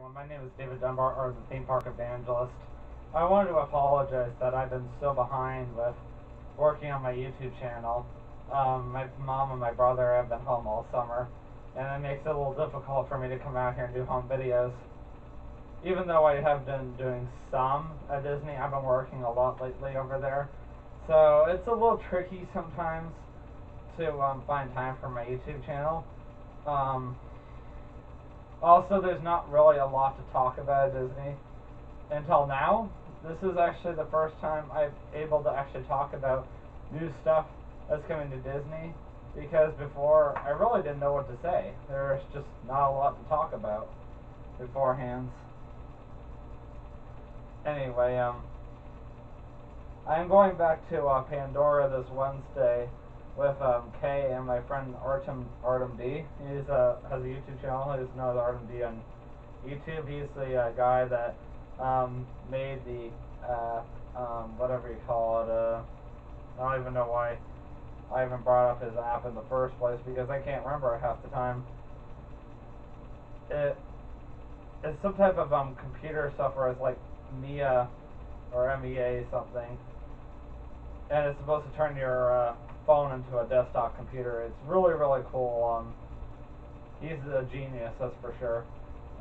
everyone. My name is David Dunbar, or the Theme Park Evangelist. I wanted to apologize that I've been so behind with working on my YouTube channel. My mom and my brother have been home all summer, and it makes it a little difficult for me to come out here and do home videos. Even though I have been doing some at Disney, I've been working a lot lately over there. So it's a little tricky sometimes to find time for my YouTube channel. Also, there's not really a lot to talk about at Disney until now. This is actually the first time I'm able to actually talk about new stuff that's coming to Disney, because before I really didn't know what to say. There's just not a lot to talk about beforehand. Anyway, I'm going back to Pandora this Wednesday with Kay and my friend Artem D. He has a YouTube channel. He's known as Artem D on YouTube. He's the guy that made the whatever you call it. I don't even know why I even brought up his app in the first place, because I can't remember half the time. It's some type of computer software. It's like MIA or MEA something, and it's supposed to turn your phone into a desktop computer. It's really cool. He's a genius, that's for sure.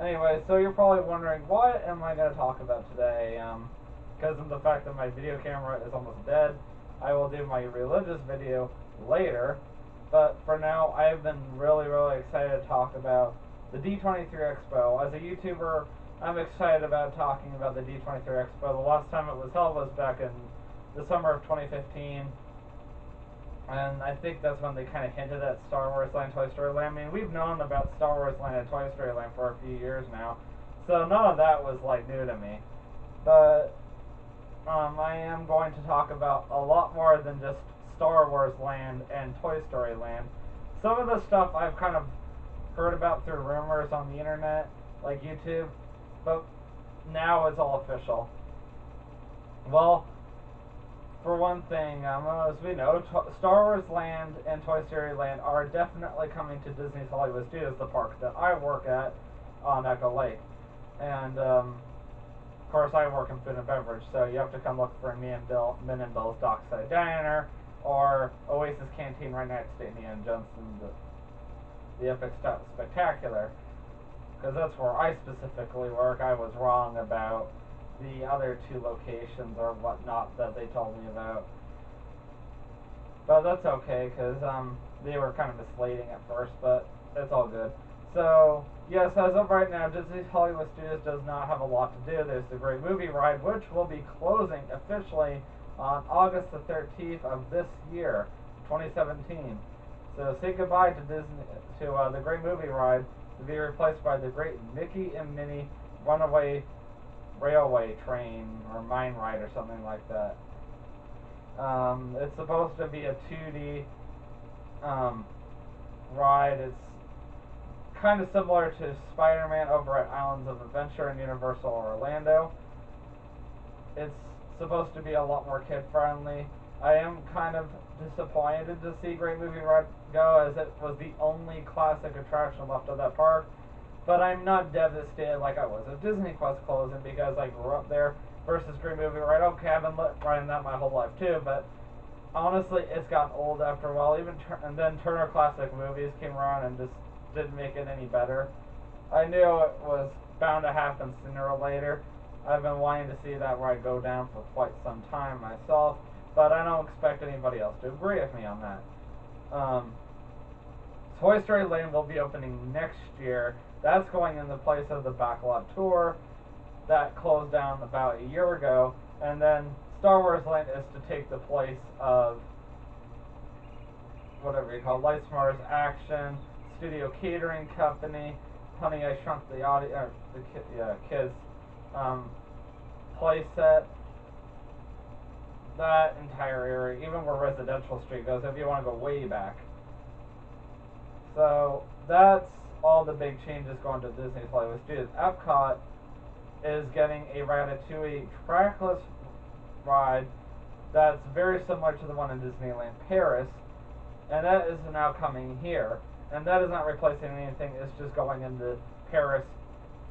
Anyway, so you're probably wondering, what am I going to talk about today? Because of the fact that my video camera is almost dead, I will do my religious video later. But for now, I've been really excited to talk about the D23 Expo. As a YouTuber, I'm excited about talking about the D23 Expo. The last time it was held was back in the summer of 2015. And I think that's when they kind of hinted at Star Wars Land, Toy Story Land. I mean, we've known about Star Wars Land and Toy Story Land for a few years now, so none of that was like new to me. But I am going to talk about a lot more than just Star Wars Land and Toy Story Land. Some of the stuff I've kind of heard about through rumors on the internet, like YouTube, but now it's all official. Well, for one thing, as we know, Star Wars Land and Toy Story Land are definitely coming to Disney's Hollywood Studios, the park that I work at on Echo Lake. And, of course, I work in food and beverage, so you have to come look for me and Min and Bill's Dockside Diner, or Oasis Canteen right next to Indiana Jones and the Epic Spectacular, because that's where I specifically work. I was wrong about the other two locations or whatnot that they told me about, but that's okay, because they were kind of misleading at first, but it's all good. So yes, as of right now, Disney's Hollywood Studios does not have a lot to do. There's the Great Movie Ride, which will be closing officially on August the 13th of this year, 2017. So say goodbye to Disney, to the Great Movie Ride, to be replaced by the Great Mickey and Minnie Runaway Railway Train or Mine Ride or something like that. It's supposed to be a 2D ride. It's kind of similar to Spider-Man over at Islands of Adventure in Universal Orlando. It's supposed to be a lot more kid-friendly. I am kind of disappointed to see Great Movie Ride go, as it was the only classic attraction left of that park. But I'm not devastated like I was at Disney Quest closing, because I grew up there, versus Great Movie Ride. Okay, I've been riding that my whole life too, but honestly, it's gotten old after a while. And then Turner Classic Movies came around and just didn't make it any better. I knew it was bound to happen sooner or later. I've been wanting to see that ride go down for quite some time myself, but I don't expect anybody else to agree with me on that. Toy Story Land will be opening next year. That's going in the place of the Backlot Tour that closed down about a year ago. And then Star Wars Land is to take the place of whatever you call it, Light Mars Action, Studio Catering Company, Honey I Shrunk the Kids play set. That entire area, even where Residential Street goes, if you want to go way back. So that's all the big changes going to Disney's Hollywood Studios. Epcot is getting a Ratatouille trackless ride that's very similar to the one in Disneyland Paris, and that is now coming here. And that is not replacing anything, it's just going into Paris,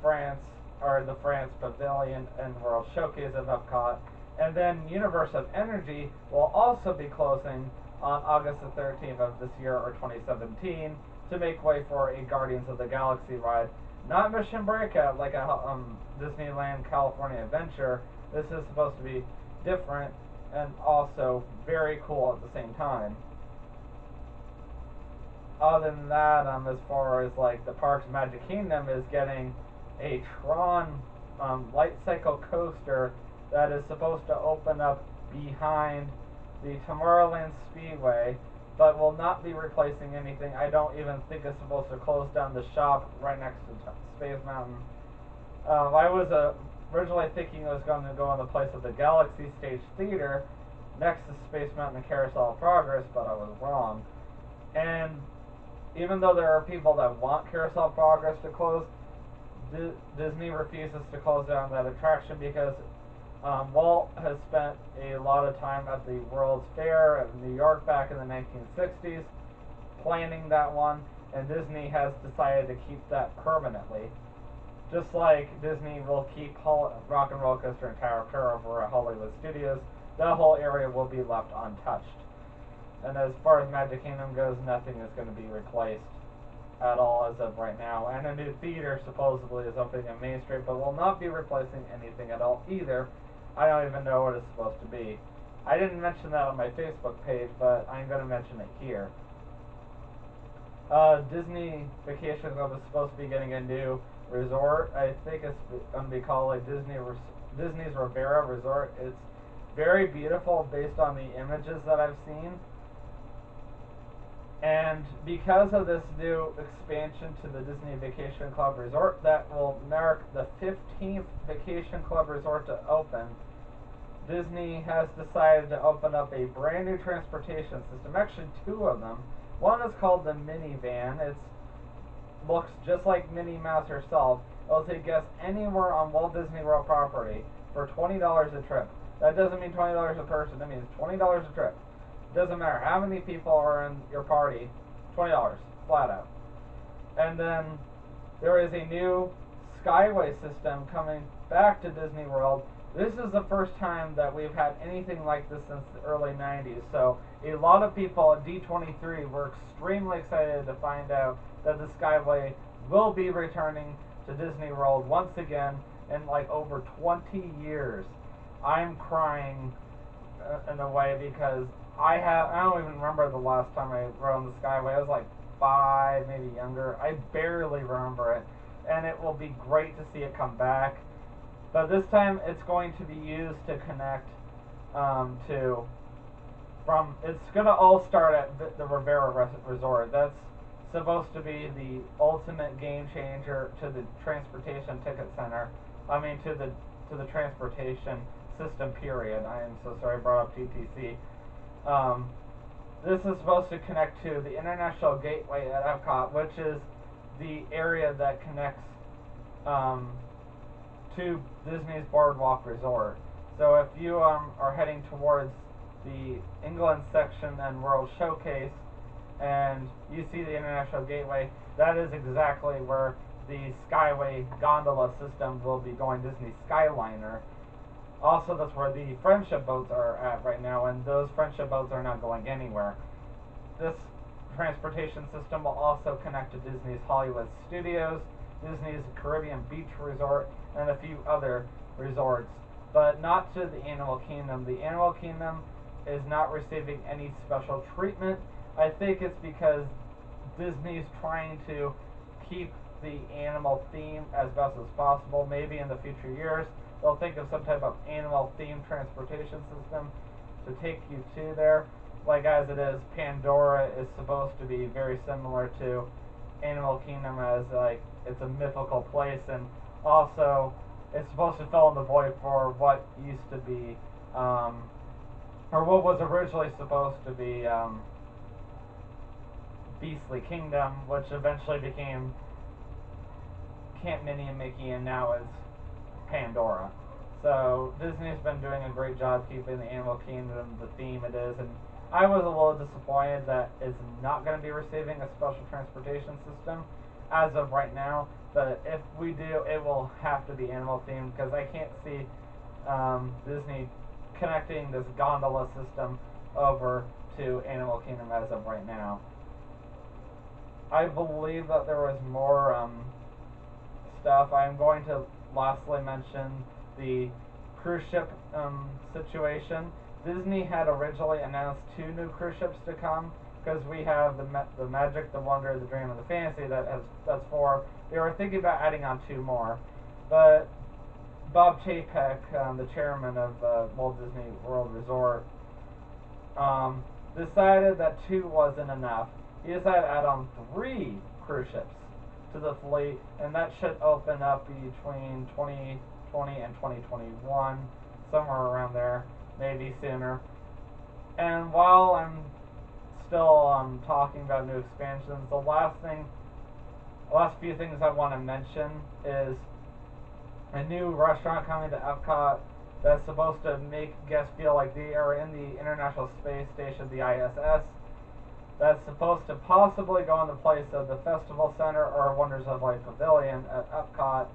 France, or the France Pavilion and World Showcase of Epcot. And then Universe of Energy will also be closing on August the 13th of this year, or 2017, to make way for a Guardians of the Galaxy ride. Not Mission Breakout like a Disneyland California Adventure. This is supposed to be different and also very cool at the same time. Other than that, as far as like the Parks Magic Kingdom is getting a Tron light cycle coaster that is supposed to open up behind the Tomorrowland Speedway, but will not be replacing anything. I don't even think it's supposed to close down the shop right next to Space Mountain. I was originally thinking it was going to go in the place of the Galaxy Stage Theater next to Space Mountain and Carousel of Progress, but I was wrong. And even though there are people that want Carousel of Progress to close, Disney refuses to close down that attraction because Walt has spent a lot of time at the World's Fair in New York back in the 1960s planning that one, and Disney has decided to keep that permanently. Just like Disney will keep Rock and Roller Coaster and Tower of Terror over at Hollywood Studios, the whole area will be left untouched. And as far as Magic Kingdom goes, nothing is going to be replaced at all as of right now. And a new theater supposedly is opening in Main Street, but will not be replacing anything at all either. I don't even know what it's supposed to be. I didn't mention that on my Facebook page, but I'm going to mention it here. Disney Vacation Club is supposed to be getting a new resort. I think it's going to be called like Disney's Riviera Resort. It's very beautiful based on the images that I've seen. And because of this new expansion to the Disney Vacation Club Resort, that will mark the 15th Vacation Club Resort to open, Disney has decided to open up a brand new transportation system, actually two of them. One is called the Minivan. It looks just like Minnie Mouse herself. It'll take guests anywhere on Walt Disney World property for $20 a trip. That doesn't mean $20 a person, that means $20 a trip. Doesn't matter how many people are in your party, $20, flat out. And then there is a new Skyway system coming back to Disney World. This is the first time that we've had anything like this since the early 90s. So a lot of people at D23 were extremely excited to find out that the Skyway will be returning to Disney World once again in like over 20 years. I'm crying in a way because I don't even remember the last time I rode on the Skyway. I was like 5, maybe younger. I barely remember it, and it will be great to see it come back. But this time it's going to be used to connect it's going to all start at the Riviera Resort. That's supposed to be the ultimate game changer to the transportation ticket center. I mean to the transportation system period. I am so sorry I brought up TTC. This is supposed to connect to the International Gateway at Epcot, which is the area that connects to Disney's Boardwalk Resort. So if you are heading towards the England section and World Showcase and you see the International Gateway, that is exactly where the Skyway gondola system will be going, Disney Skyliner. Also, that's where the Friendship boats are at right now, and those Friendship boats are not going anywhere. This transportation system will also connect to Disney's Hollywood Studios, Disney's Caribbean Beach Resort, and a few other resorts, but not to the Animal Kingdom. The Animal Kingdom is not receiving any special treatment. I think it's because Disney's trying to keep the animal theme as best as possible. Maybe in the future years they'll think of some type of animal themed transportation system to take you to there. Like as it is, Pandora is supposed to be very similar to Animal Kingdom, as like it's a mythical place, and also it's supposed to fill in the void for what used to be or what was originally supposed to be Beastly Kingdom, which eventually became Camp Minnie and Mickey, and now is Pandora. So Disney's been doing a great job keeping the Animal Kingdom the theme it is, and I was a little disappointed that it's not going to be receiving a special transportation system. as of right now. But if we do, it will have to be animal themed because I can't see Disney connecting this gondola system over to Animal Kingdom as of right now. I believe that there was more stuff. I am going to lastly mention the cruise ship situation. Disney had originally announced 2 new cruise ships to come because we have the Magic, the Wonder, the Dream, and the Fantasy. That's 4. They were thinking about adding on 2 more, but Bob Chapek, the chairman of Walt Disney World Resort, decided that 2 wasn't enough. He decided to add on 3 cruise ships to the fleet, and that should open up between 2020 and 2021, somewhere around there, maybe sooner. And while I'm still talking about new expansions, the last few things I want to mention is a new restaurant coming to Epcot that's supposed to make guests feel like they are in the International Space Station, the ISS. That's supposed to possibly go in the place of the Festival Center or Wonders of Life Pavilion at Epcot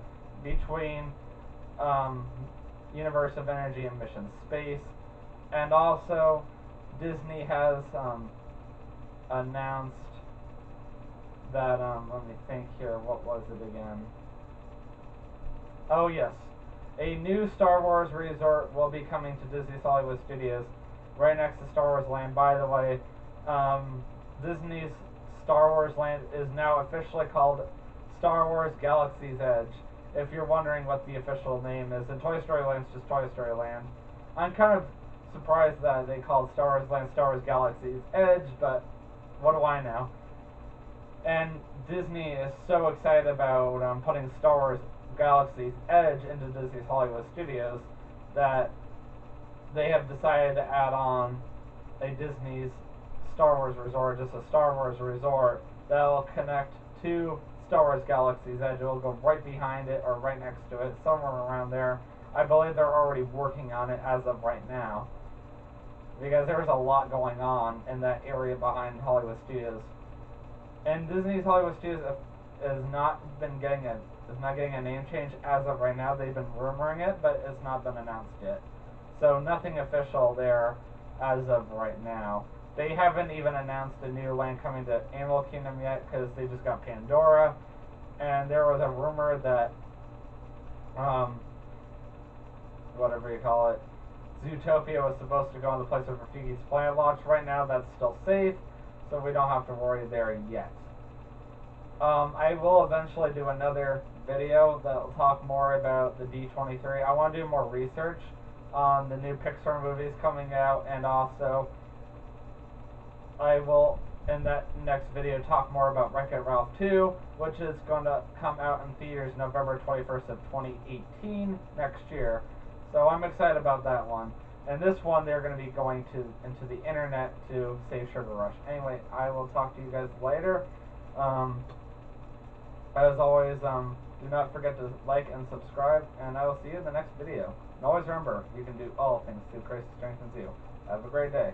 between Universe of Energy and Mission Space. And also, Disney has announced that, let me think here, what was it again? Oh yes, a new Star Wars resort will be coming to Disney's Hollywood Studios, right next to Star Wars Land. By the way, Disney's Star Wars Land is now officially called Star Wars Galaxy's Edge. If you're wondering what the official name is, and Toy Story Land's just Toy Story Land. I'm kind of surprised that they called Star Wars Land Star Wars Galaxy's Edge, but what do I know? And Disney is so excited about putting Star Wars Galaxy's Edge into Disney's Hollywood Studios that they have decided to add on a Disney's Star Wars resort, just a Star Wars resort that will connect to Star Wars Galaxy's Edge. It will go right behind it or right next to it, somewhere around there. I believe they're already working on it as of right now, because there's a lot going on in that area behind Hollywood Studios. And Disney's Hollywood Studios is not getting a name change as of right now. They've been rumoring it, but it's not been announced yet. So nothing official there as of right now. They haven't even announced a new land coming to Animal Kingdom yet because they just got Pandora, and there was a rumor that whatever you call it, Zootopia was supposed to go in the place of Rafiki's Planet launch. Right now that's still safe, so we don't have to worry there yet. I will eventually do another video that will talk more about the D23. I want to do more research on the new Pixar movies coming out, and also I will, in that next video, talk more about Wreck-It Ralph 2, which is going to come out in theaters November 21st of 2018, next year. So I'm excited about that one. And this one, they're going to be going into the internet to save Sugar Rush. Anyway, I will talk to you guys later. As always, do not forget to like and subscribe, and I will see you in the next video. And always remember, you can do all things through Christ who strengthens you. Have a great day.